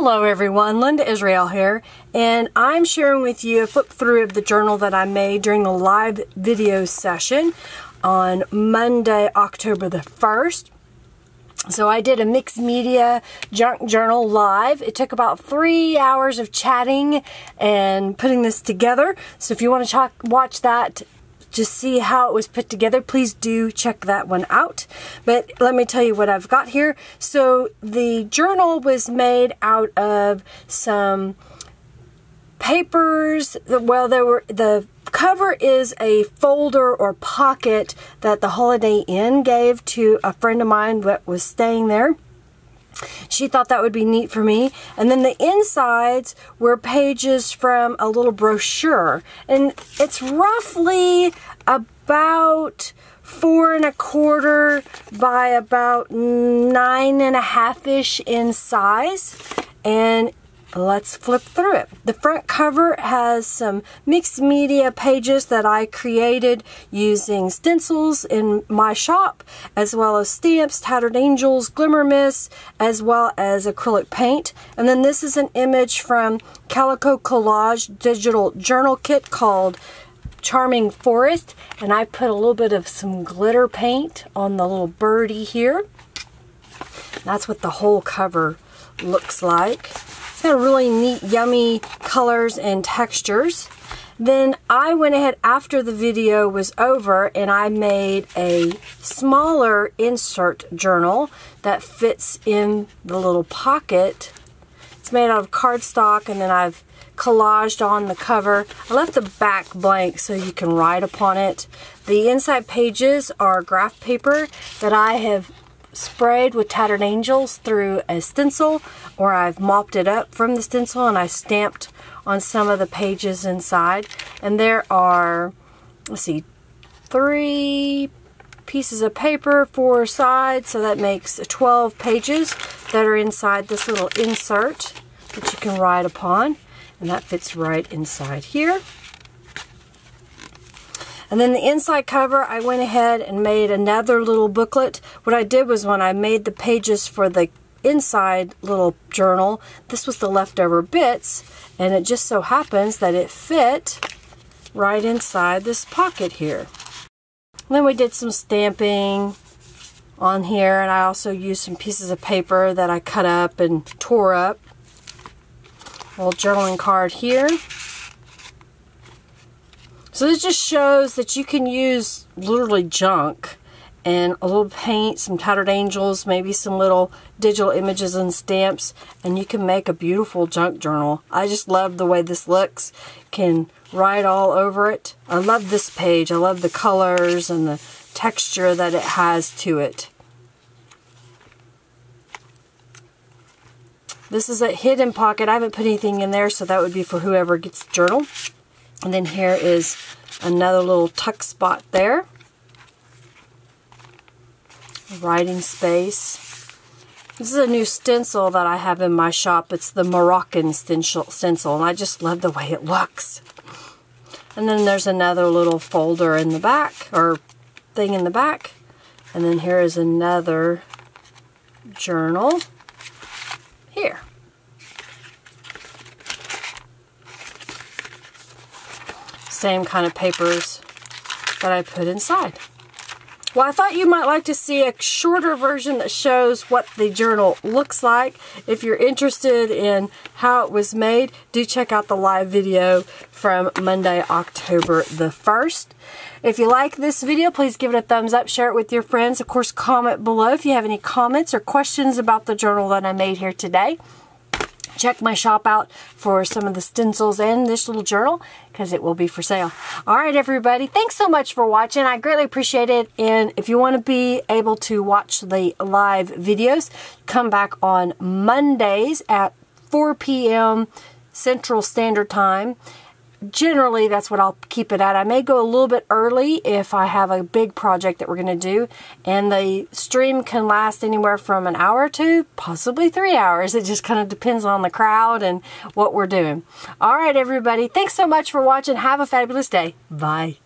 Hello everyone, Linda Israel here, and I'm sharing with you a flip through of the journal that I made during the live video session on Monday, October the 1st. So I did a mixed media junk journal live. It took about 3 hours of chatting and putting this together. So if you want to watch that, just see how it was put together, please do check that one out. But let me tell you what I've got here. So the journal was made out of some papers. Well, the cover is a folder or pocket that the Holiday Inn gave to a friend of mine that was staying there. She thought that would be neat for me. And then the insides were pages from a little brochure. And it's roughly about 4 1/4 by about 9 1/2-ish in size. And let's flip through it. The front cover has some mixed media pages that I created using stencils in my shop, as well as stamps, Tattered Angels, Glimmer Mists, as well as acrylic paint. And then this is an image from Calico Collage digital journal kit called Charming Forest, and I put a little bit of some glitter paint on the little birdie here. That's what the whole cover looks like. It's got really neat, yummy colors and textures. Then I went ahead after the video was over and I made a smaller insert journal that fits in the little pocket. It's made out of cardstock, and then I've collaged on the cover. I left the back blank so you can write upon it. The inside pages are graph paper that I have sprayed with Tattered Angels through a stencil, or I've mopped it up from the stencil and I stamped on some of the pages inside. And there are, let's see, 3 pieces of paper, 4 sides, so that makes 12 pages that are inside this little insert that you can write upon, and that fits right inside here. And then the inside cover, I went ahead and made another little booklet. What I did was when I made the pages for the inside little journal, this was the leftover bits, and it just so happens that it fit right inside this pocket here. And then we did some stamping on here, and I also used some pieces of paper that I cut up and tore up. A little journaling card here. So this just shows that you can use literally junk and a little paint, some Tattered Angels, maybe some little digital images and stamps, and you can make a beautiful junk journal. I just love the way this looks. Can write all over it. I love this page. I love the colors and the texture that it has to it. This is a hidden pocket. I haven't put anything in there, so that would be for whoever gets the journal. And then here is another little tuck spot there. Writing space. This is a new stencil that I have in my shop. It's the Moroccan stencil, and I just love the way it looks. And then there's another little folder in the back, or thing in the back. And then here is another journal here. Same kind of papers that I put inside. Well, I thought you might like to see a shorter version that shows what the journal looks like. If you're interested in how it was made, do check out the live video from Monday, October the 1st. If you like this video, please give it a thumbs up, share it with your friends. Of course, comment below if you have any comments or questions about the journal that I made here today. Check my shop out for some of the stencils and this little journal, because it will be for sale. Alright everybody, thanks so much for watching. I greatly appreciate it. And if you want to be able to watch the live videos, come back on Mondays at 4 p.m. Central Standard Time. Generally, that's what I'll keep it at. I may go a little bit early if I have a big project that we're going to do. And the stream can last anywhere from an hour to possibly 3 hours. It just kind of depends on the crowd and what we're doing. All right, everybody. Thanks so much for watching. Have a fabulous day. Bye.